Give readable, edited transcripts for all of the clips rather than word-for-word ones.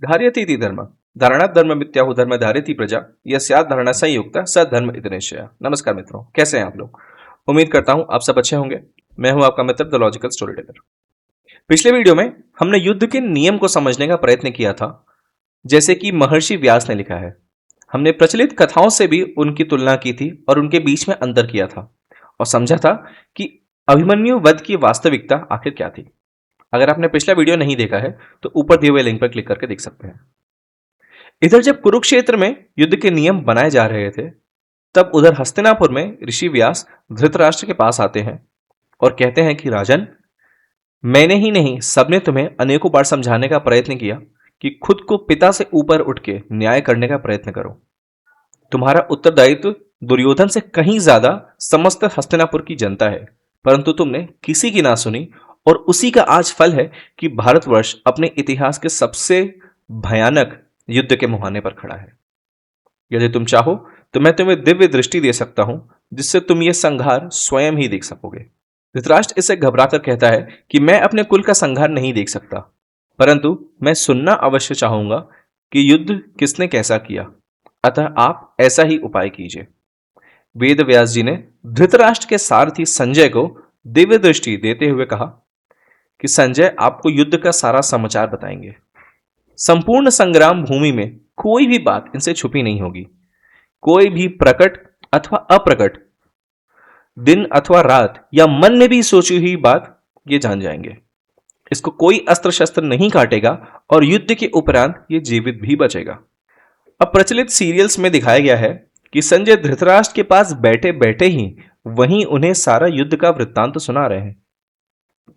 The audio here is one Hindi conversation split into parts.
धार्यते इति धर्म धारणात् धर्ममित्याहु धर्म धार्यति प्रजा यस्यात् धारणा संयुक्ता स धर्म इति निश्चयः। नमस्कार मित्रों, कैसे हैं आप लोग? उम्मीद करता हूं आप सब अच्छे होंगे। मैं हूं आपका मित्र द लॉजिकल स्टोरी टेलर। पिछले वीडियो में हमने युद्ध के नियम को समझने का प्रयत्न किया था, जैसे कि महर्षि व्यास ने लिखा है। हमने प्रचलित कथाओं से भी उनकी तुलना की थी और उनके बीच में अंतर किया था और समझा था कि अभिमन्यु वध की वास्तविकता आखिर क्या थी। अगर आपने पिछला वीडियो नहीं देखा है तो ऊपर दिए हुए लिंक पर क्लिक करके देख सकते हैं। इधर जब कुरुक्षेत्र में युद्ध के नियम बनाए जा रहे थे, तब उधर हस्तिनापुर में ऋषि व्यास धृतराष्ट्र के पास आते हैं और कहते हैं कि राजन, मैंने ही नहीं सबने तुम्हें अनेकों बार समझाने का प्रयत्न किया कि खुद को पिता से ऊपर उठ के न्याय करने का प्रयत्न करो। तुम्हारा उत्तरदायित्व दुर्योधन से कहीं ज्यादा समस्त हस्तिनापुर की जनता है, परंतु तुमने किसी की ना सुनी और उसी का आज फल है कि भारतवर्ष अपने इतिहास के सबसे भयानक युद्ध के मुहाने पर खड़ा है। यदि तुम चाहो तो मैं तुम्हें दिव्य दृष्टि दे सकता हूं, जिससे तुम यह संहार स्वयं ही देख सकोगे। धृतराष्ट्र इससे घबराकर कहता है कि मैं अपने कुल का संहार नहीं देख सकता, परंतु मैं सुनना अवश्य चाहूंगा कि युद्ध किसने कैसा किया, अतः आप ऐसा ही उपाय कीजिए। वेद व्यास जी ने धृतराष्ट्र के सारथी संजय को दिव्य दृष्टि देते हुए कहा कि संजय आपको युद्ध का सारा समाचार बताएंगे। संपूर्ण संग्राम भूमि में कोई भी बात इनसे छुपी नहीं होगी। कोई भी प्रकट अथवा अप्रकट, दिन अथवा रात या मन में भी सोची हुई बात ये जान जाएंगे। इसको कोई अस्त्र शस्त्र नहीं काटेगा और युद्ध के उपरांत ये जीवित भी बचेगा। अब प्रचलित सीरियल्स में दिखाया गया है कि संजय धृतराष्ट्र के पास बैठे बैठे ही वहीं उन्हें सारा युद्ध का वृत्तांत सुना रहे हैं,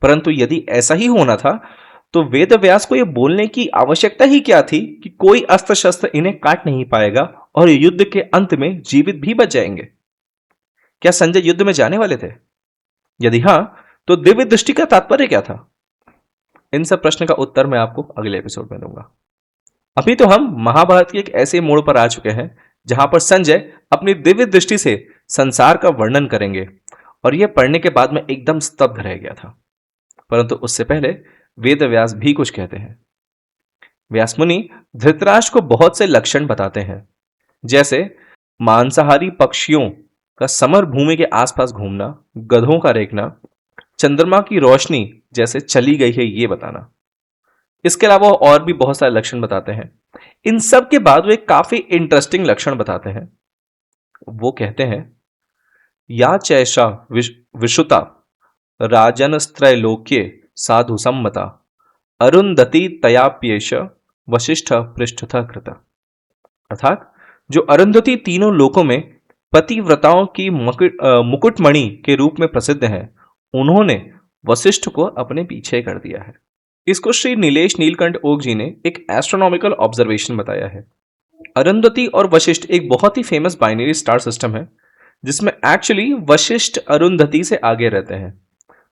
परंतु यदि ऐसा ही होना था तो वेद व्यास को यह बोलने की आवश्यकता ही क्या थी कि कोई अस्त्र शस्त्र इन्हें काट नहीं पाएगा और युद्ध के अंत में जीवित भी बच जाएंगे। क्या संजय युद्ध में जाने वाले थे? यदि हां, तो दिव्य दृष्टि का तात्पर्य क्या था? इन सब प्रश्न का उत्तर मैं आपको अगले एपिसोड में दूंगा। अभी तो हम महाभारत के एक ऐसे मोड़ पर आ चुके हैं जहां पर संजय अपनी दिव्य दृष्टि से संसार का वर्णन करेंगे और यह पढ़ने के बाद मैं एकदम स्तब्ध रह गया था। परंतु उससे पहले वेद व्यास भी कुछ कहते हैं। व्यास मुनि धृतराष्ट्र को बहुत से लक्षण बताते हैं, जैसे मांसाहारी पक्षियों का समर भूमि के आसपास घूमना, गधों का रेखना, चंद्रमा की रोशनी जैसे चली गई है ये बताना। इसके अलावा और भी बहुत सारे लक्षण बताते हैं। इन सब के बाद वो एक काफी इंटरेस्टिंग लक्षण बताते हैं। वो कहते हैं, या चैषा विश्रुता राजनस्त्रैलोक्ये साधु सम्मता अरुंधति तयाप्येष वशिष्ठ पृष्ठतः कृता। अर्थात जो अरुंधति तीनों लोकों में पतिव्रताओं की मुकुटमणि के रूप में प्रसिद्ध है, उन्होंने वशिष्ठ को अपने पीछे कर दिया है। इसको श्री नीलेश नीलकंठ ओक जी ने एक एस्ट्रोनॉमिकल ऑब्जर्वेशन बताया है। अरुंधति और वशिष्ठ एक बहुत ही फेमस बाइनरी स्टार सिस्टम है, जिसमें एक्चुअली वशिष्ठ अरुंधति से आगे रहते हैं,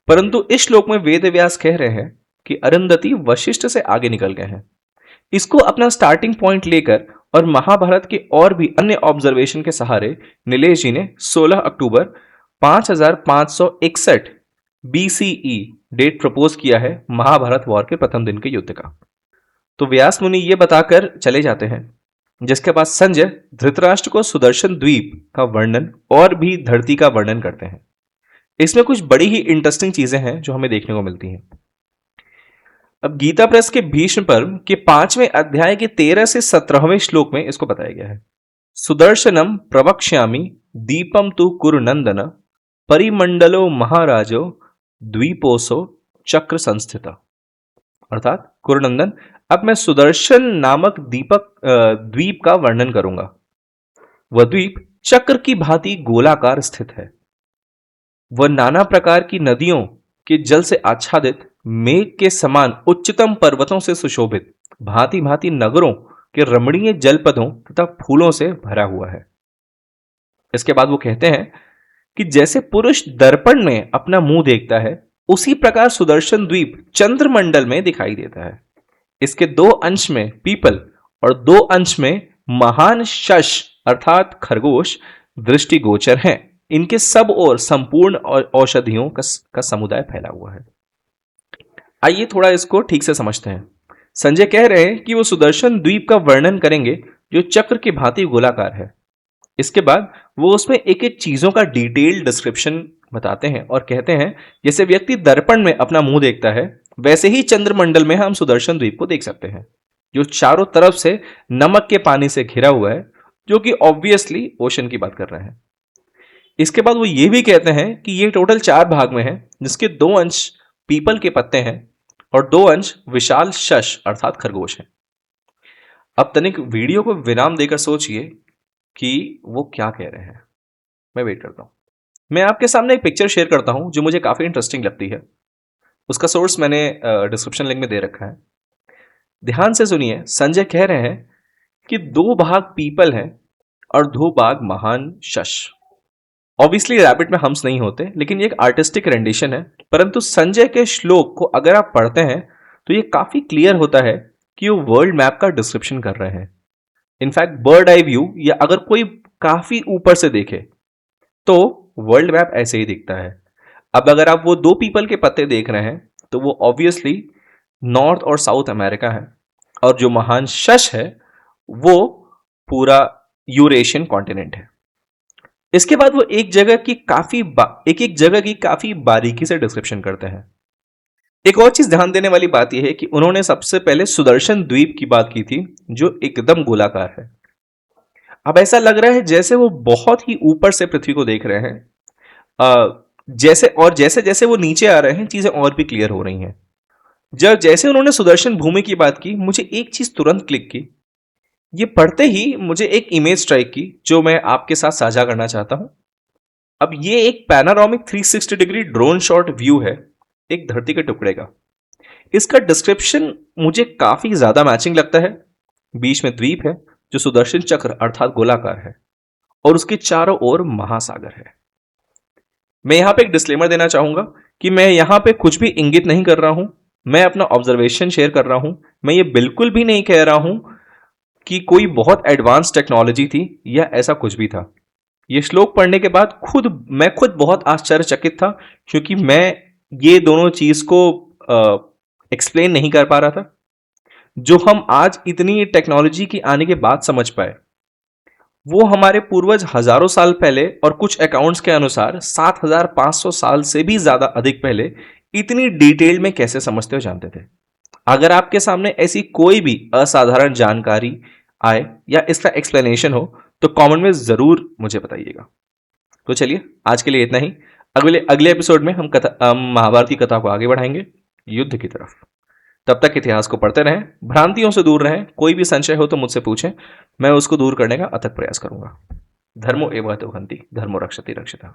परंतु इस श्लोक में वेद व्यास कह रहे हैं कि अरुंधति वशिष्ठ से आगे निकल गए हैं। इसको अपना स्टार्टिंग पॉइंट लेकर और महाभारत के और भी अन्य ऑब्जर्वेशन के सहारे नीलेश जी ने 16 अक्टूबर 5561 BCE डेट प्रपोज किया है महाभारत वॉर के प्रथम दिन के युद्ध का। तो व्यास मुनि ये बताकर चले जाते हैं, जिसके बाद संजय धृतराष्ट्र को सुदर्शन द्वीप का वर्णन और भी धरती का वर्णन करते हैं। इसमें कुछ बड़ी ही इंटरेस्टिंग चीजें हैं जो हमें देखने को मिलती हैं। अब गीता प्रेस के भीष्म पर्व के 5वें अध्याय के 13 से 17वें श्लोक में इसको बताया गया है। सुदर्शनम प्रवक्ष्यामि दीपम तु कुरुनंदन परिमंडलो महाराजो द्वीपोसो चक्र संस्थिता। अर्थात कुरुनंदन, अब मैं सुदर्शन नामक द्वीप का वर्णन करूंगा। वह द्वीप चक्र की भांति गोलाकार स्थित है। वह नाना प्रकार की नदियों के जल से आच्छादित, मेघ के समान उच्चतम पर्वतों से सुशोभित, भांति भांति नगरों के रमणीय जलपदों तथा फूलों से भरा हुआ है। इसके बाद वो कहते हैं कि जैसे पुरुष दर्पण में अपना मुंह देखता है, उसी प्रकार सुदर्शन द्वीप चंद्रमंडल में दिखाई देता है। इसके 2 अंश में पीपल और 2 अंश में महान शश अर्थात खरगोश दृष्टिगोचर हैं। इनके सब ओर संपूर्ण औषधियों का समुदाय फैला हुआ है। आइए थोड़ा इसको ठीक से समझते हैं। संजय कह रहे हैं कि वो सुदर्शन द्वीप का वर्णन करेंगे जो चक्र की भांति गोलाकार है। इसके बाद वो उसमें एक एक चीजों का डिटेल्ड डिस्क्रिप्शन बताते हैं और कहते हैं जैसे व्यक्ति दर्पण में अपना मुंह देखता है वैसे ही चंद्रमंडल में हम सुदर्शन द्वीप को देख सकते हैं जो चारों तरफ से नमक के पानी से घिरा हुआ है, जो कि ऑब्वियसली ओशन की बात कर रहे हैं। इसके बाद वो ये भी कहते हैं कि ये टोटल 4 भाग में है, जिसके 2 अंश पीपल के पत्ते हैं और 2 अंश विशाल शश अर्थात खरगोश हैं। अब तनिक वीडियो को विराम देकर सोचिए कि वो क्या कह रहे हैं। मैं वेट करता हूं। मैं आपके सामने एक पिक्चर शेयर करता हूं जो मुझे काफी इंटरेस्टिंग लगती है। उसका सोर्स मैंने डिस्क्रिप्शन लिंक में दे रखा है। ध्यान से सुनिए। संजय कह रहे हैं कि 2 भाग पीपल हैं और 2 भाग महान शश। ऑब्वियसली रैबिट में हम्स नहीं होते, लेकिन ये एक आर्टिस्टिक रेंडिशन है। परंतु संजय के श्लोक को अगर आप पढ़ते हैं तो ये काफी क्लियर होता है कि वो वर्ल्ड मैप का डिस्क्रिप्शन कर रहे हैं। इनफैक्ट बर्ड आई व्यू या अगर कोई काफी ऊपर से देखे तो वर्ल्ड मैप ऐसे ही दिखता है। अब अगर आप वो 2 पीपल के पत्ते देख रहे हैं तो वो ऑब्वियसली नॉर्थ और साउथ अमेरिका है, और जो महान शश है वो पूरा यूरेशियन कॉन्टिनेंट है। इसके बाद वो एक एक जगह की काफी बारीकी से डिस्क्रिप्शन करते हैं। एक और चीज ध्यान देने वाली बात यह है कि उन्होंने सबसे पहले सुदर्शन द्वीप की बात की थी जो एकदम गोलाकार है। अब ऐसा लग रहा है जैसे वो बहुत ही ऊपर से पृथ्वी को देख रहे हैं। जैसे जैसे वो नीचे आ रहे हैं चीजें और भी क्लियर हो रही हैं। जैसे उन्होंने सुदर्शन भूमि की बात की, मुझे एक चीज तुरंत क्लिक की। ये पढ़ते ही मुझे एक इमेज स्ट्राइक की जो मैं आपके साथ साझा करना चाहता हूं। अब ये एक panoramic 360 degree drone shot view है एक धरती के टुकड़े का। इसका डिस्क्रिप्शन मुझे काफी ज्यादा मैचिंग लगता है। बीच में द्वीप है जो सुदर्शन चक्र अर्थात गोलाकार है और उसके चारों ओर महासागर है। मैं यहां पे एक डिस्क्लेमर देना चाहूंगा कि मैं यहां पे कुछ भी इंगित नहीं कर रहा हूं। मैं अपना ऑब्जर्वेशन शेयर कर रहा हूं। मैं ये बिल्कुल भी नहीं कह रहा हूं कि कोई बहुत एडवांस टेक्नोलॉजी थी या ऐसा कुछ भी था। ये श्लोक पढ़ने के बाद मैं खुद बहुत आश्चर्यचकित था, क्योंकि मैं ये दोनों चीज को एक्सप्लेन नहीं कर पा रहा था। जो हम आज इतनी टेक्नोलॉजी की आने के बाद समझ पाए, वो हमारे पूर्वज हजारों साल पहले और कुछ अकाउंट्स के अनुसार 7500 साल से भी ज्यादा अधिक पहले इतनी डिटेल में कैसे समझते हो जानते थे। अगर आपके सामने ऐसी कोई भी असाधारण जानकारी आए या इसका एक्सप्लेनेशन हो तो कमेंट में जरूर मुझे बताइएगा। तो चलिए आज के लिए इतना ही। अगले एपिसोड में हम महाभारत की कथा को आगे बढ़ाएंगे युद्ध की तरफ। तब तक इतिहास को पढ़ते रहें, भ्रांतियों से दूर रहें। कोई भी संशय हो तो मुझसे पूछें, मैं उसको दूर करने का अथक प्रयास करूंगा। धर्मो एव हन्ति, धर्मो रक्षति रक्षितः।